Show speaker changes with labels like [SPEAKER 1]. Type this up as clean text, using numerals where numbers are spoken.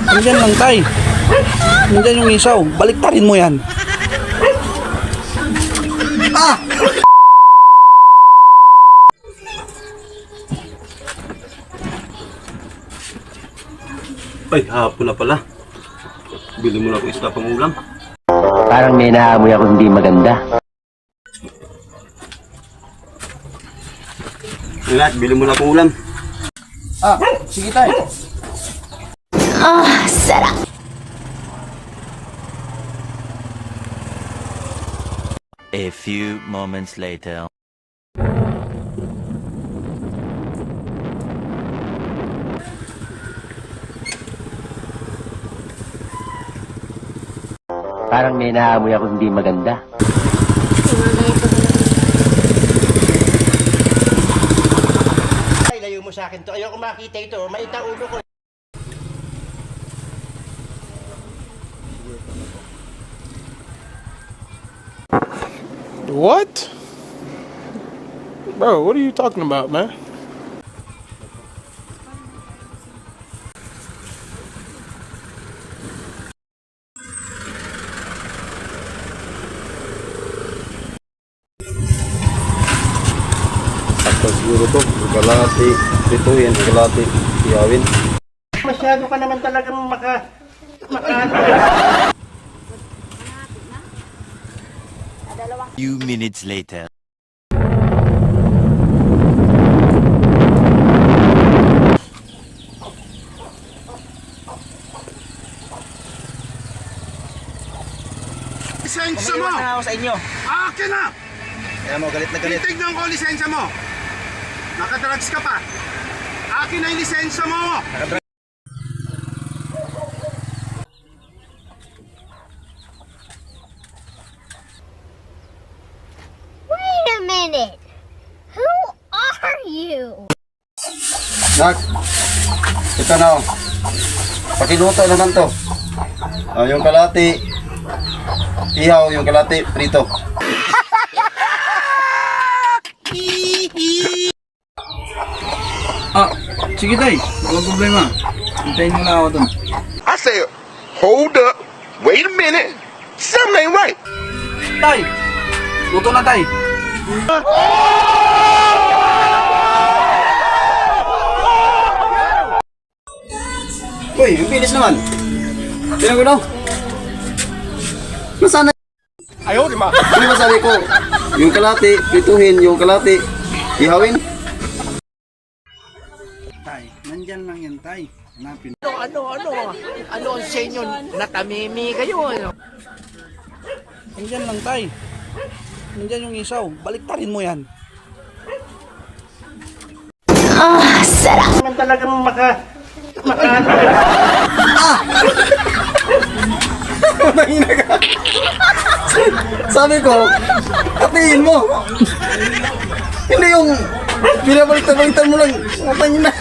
[SPEAKER 1] Nandyan lang, tay. Nandyan yung isaw. Baliktarin mo yan. Ah!
[SPEAKER 2] Ay, hapon na pala. Bili mo na ako isda pang ulam.
[SPEAKER 3] Parang may naamoy ako hindi maganda.
[SPEAKER 2] Ingat, bili mo na akong ulam.
[SPEAKER 1] Ah, sige tayo.
[SPEAKER 4] Sarap.
[SPEAKER 5] A few moments later.
[SPEAKER 3] Parang may naamoy ako hindi maganda.
[SPEAKER 6] Ay, layo mo sa akin to. Ayoko makita ito. Maita ulo ko.
[SPEAKER 7] What? Bro, what are you talking about, man?
[SPEAKER 2] Tapos siguro to, kalati, pituhin, kalati, iyawin.
[SPEAKER 6] Masyado ka naman talagang maka...
[SPEAKER 5] Few minutes later.
[SPEAKER 8] Lisensya mo!
[SPEAKER 6] Umiiwas na ako sa inyo.
[SPEAKER 8] Akin na!
[SPEAKER 6] Kaya mo, galit na galit.
[SPEAKER 8] Titignan ko ang lisensya mo! Nakadrugs ka pa! Akin na yung lisensya mo!
[SPEAKER 4] Wait a minute. Who are you?
[SPEAKER 2] Nak, ito na oh. Pakiluto naman to. Oh, yung kalati, ihaw, yung kalati, prito.
[SPEAKER 1] Ah, sige tay. Walang problema. Hintayin mo lang ako dun.
[SPEAKER 8] I said, hold up, wait a minute, something ain't right.
[SPEAKER 1] Tay! Luto na tay.
[SPEAKER 2] Uy, yung bilis naman. Tingnan ko daw. Nasaan na?
[SPEAKER 8] Ayaw, di ba?
[SPEAKER 2] Ano ba sabi ko? Yung kalati, prituhin, yung kalati, ihawin.
[SPEAKER 1] Tay, nandyan lang yan tay. Hanapin.
[SPEAKER 6] Ano ang sa inyo? Natamimi kayo, ano?
[SPEAKER 1] Nandyan lang tay. Nandyan yung isaw. Baliktarin mo yan.
[SPEAKER 4] Sarap.
[SPEAKER 6] Naman talagang
[SPEAKER 2] Mahina ka. Sabi ko, katiin mo. Hindi yung binabaliktad-baliktad mo lang. Matangin na.